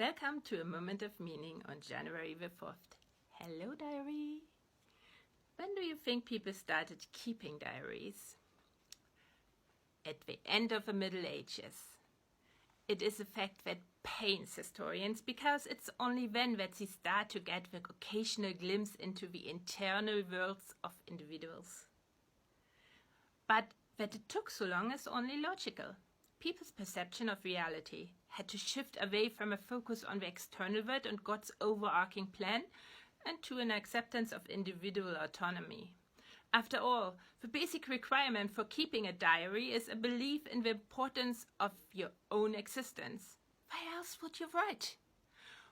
Welcome to a moment of meaning on January the 4th. Hello, diary. When do you think people started keeping diaries? At the end of the Middle Ages. It is a fact that pains historians because it's only then that they start to get the occasional glimpse into the internal worlds of individuals. But that it took so long is only logical. People's perception of reality had to shift away from a focus on the external world and God's overarching plan and to an acceptance of individual autonomy. After all, the basic requirement for keeping a diary is a belief in the importance of your own existence. Why else would you write?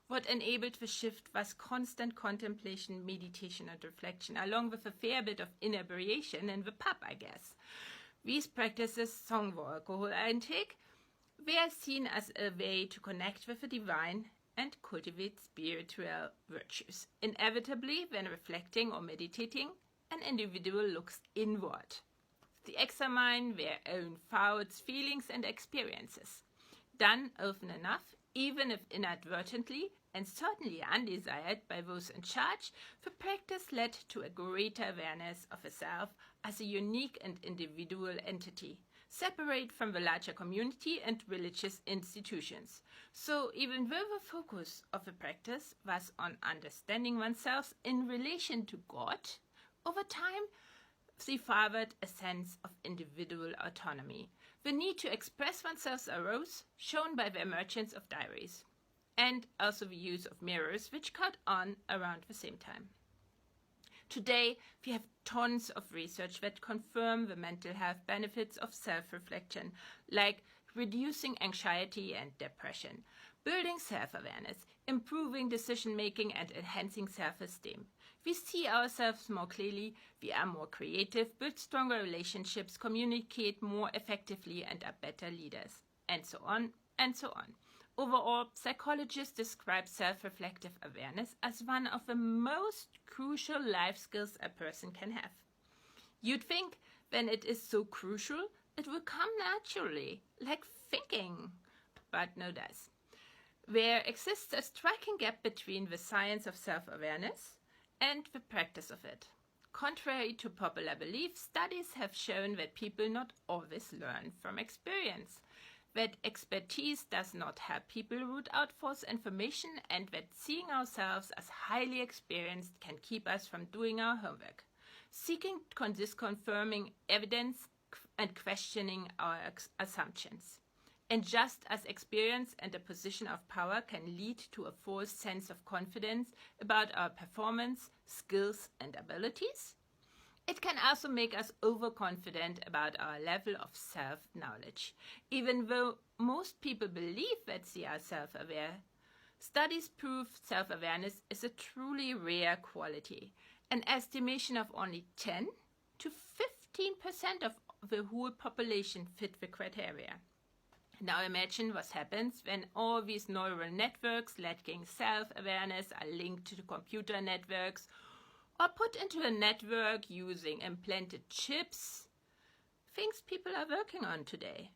What enabled the shift was constant contemplation, meditation and reflection, along with a fair bit of inebriation in the pub, I guess. These practices, song or alcohol intake, were seen as a way to connect with the divine and cultivate spiritual virtues. Inevitably, when reflecting or meditating, an individual looks inward. They examine their own thoughts, feelings and experiences. Done often enough, even if inadvertently and certainly undesired by those in charge, the practice led to a greater awareness of the self as a unique and individual entity, separate from the larger community and religious institutions. So even though the focus of the practice was on understanding oneself in relation to God, over time they favored a sense of individual autonomy. The need to express oneself arose, shown by the emergence of diaries, and also the use of mirrors, which caught on around the same time. Today, we have tons of research that confirm the mental health benefits of self-reflection, like reducing anxiety and depression, building self-awareness, improving decision-making and enhancing self-esteem. We see ourselves more clearly, we are more creative, build stronger relationships, communicate more effectively and are better leaders, and so on and so on. Overall, psychologists describe self-reflective awareness as one of the most crucial life skills a person can have. You'd think when it is so crucial, it will come naturally, like thinking, but no does. There exists a striking gap between the science of self-awareness and the practice of it. Contrary to popular belief, studies have shown that people not always learn from experience, that expertise does not help people root out false information, and that seeing ourselves as highly experienced can keep us from doing our homework. Seeking disconfirming evidence and questioning our assumptions. And just as experience and a position of power can lead to a false sense of confidence about our performance, skills and abilities, it can also make us overconfident about our level of self-knowledge. Even though most people believe that they are self-aware, studies prove self-awareness is a truly rare quality. An estimation of only 10 to 15% of the whole population fit the criteria. Now imagine what happens when all these neural networks lacking self-awareness are linked to computer networks or put into a network using implanted chips, things people are working on today.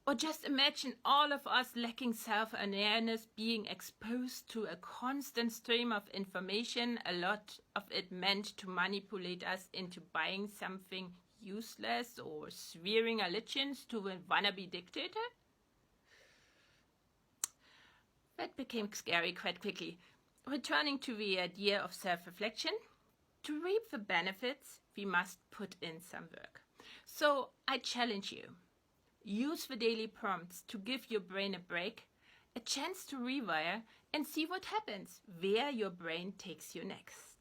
Or just imagine all of us lacking self-awareness being exposed to a constant stream of information, a lot of it meant to manipulate us into buying something useless or swearing allegiance to a wannabe dictator. That became scary quite quickly. Returning to the idea of self-reflection, to reap the benefits, we must put in some work. So I challenge you. Use the daily prompts to give your brain a break, a chance to rewire, and see what happens, where your brain takes you next.